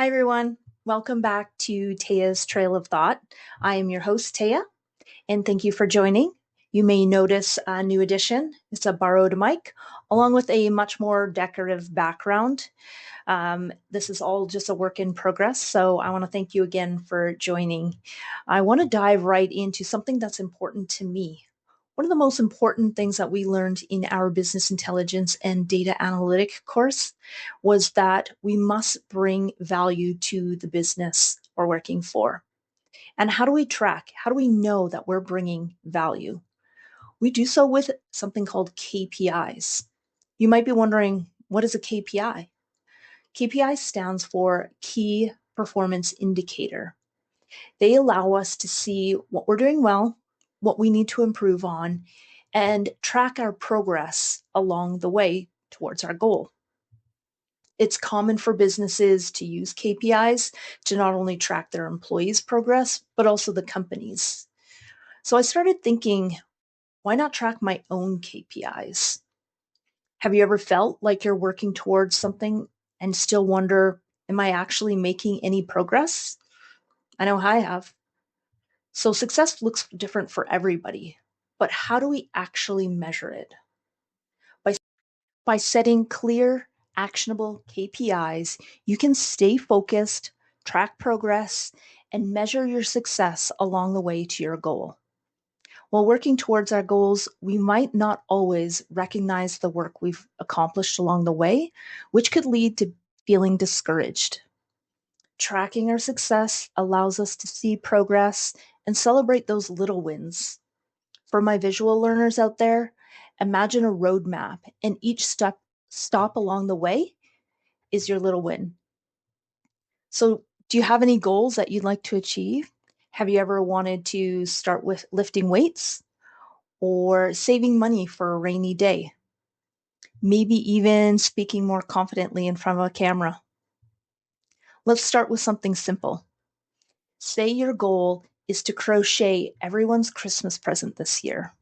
everyone. Welcome back to Taya's Trail of Thought. I am your host, Taya, and thank you for joining. You may notice a new addition. It's a borrowed mic, along with a much more decorative background. This is all just a work in progress, so I want to thank you again for joining. I want to dive right into something that's important to me. One of the most important things that we learned in our business intelligence and data analytic course was that we must bring value to the business we're working for. And how do we track? How do we know that we're bringing value? We do so with something called KPIs. You might be wondering, what is a KPI? KPI stands for Key Performance Indicator. They allow us to see what we're doing well, what we need to improve on, and track our progress along the way towards our goal. It's common for businesses to use KPIs to not only track their employees' progress, but also the company's. So I started thinking, why not track my own KPIs? Have you ever felt like you're working towards something and still wonder, am I actually making any progress? I know I have. So success looks different for everybody, but how do we actually measure it? By setting clear, actionable KPIs, you can stay focused, track progress, and measure your success along the way to your goal. While working towards our goals, we might not always recognize the work we've accomplished along the way, which could lead to feeling discouraged. Tracking our success allows us to see progress and celebrate those little wins. For my visual learners out there, imagine a roadmap, and each stop along the way is your little win. So, do you have any goals that you'd like to achieve? Have you ever wanted to start with lifting weights or saving money for a rainy day? Maybe even speaking more confidently in front of a camera. Let's start with something simple. Say your goal is to crochet everyone's Christmas present this year.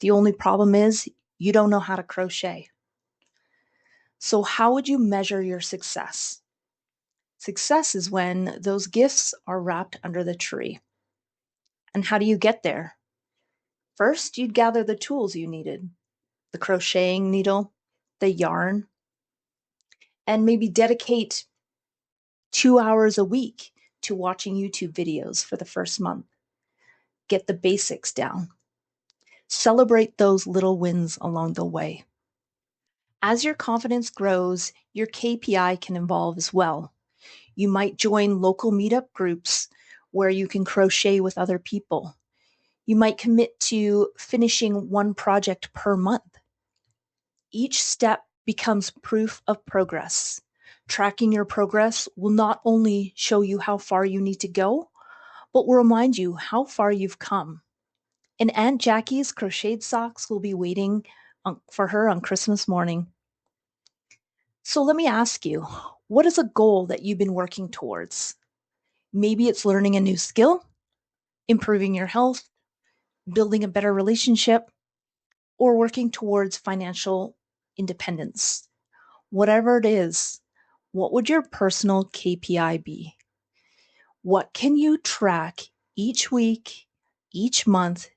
The only problem is you don't know how to crochet. So how would you measure your success? Success is when those gifts are wrapped under the tree. And how do you get there? First, you'd gather the tools you needed, the crocheting needle, the yarn, and maybe dedicate 2 hours a week to watching YouTube videos for the first month. Get the basics down. Celebrate those little wins along the way. As your confidence grows, your KPI can evolve as well. You might join local meetup groups where you can crochet with other people. You might commit to finishing one project per month. Each step becomes proof of progress. Tracking your progress will not only show you how far you need to go, but will remind you how far you've come. And Aunt Jackie's crocheted socks will be waiting for her on Christmas morning. So let me ask you, what is a goal that you've been working towards? Maybe it's learning a new skill, improving your health, building a better relationship, or working towards financial independence. Whatever it is, what would your personal KPI be? What can you track each week, each month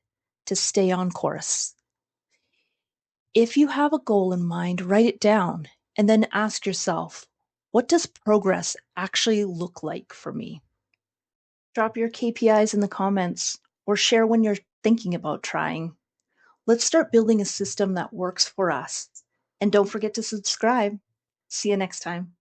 to stay on course? If you have a goal in mind, write it down and then ask yourself, what does progress actually look like for me? Drop your KPIs in the comments or share when you're thinking about trying. Let's start building a system that works for us. And don't forget to subscribe. See you next time.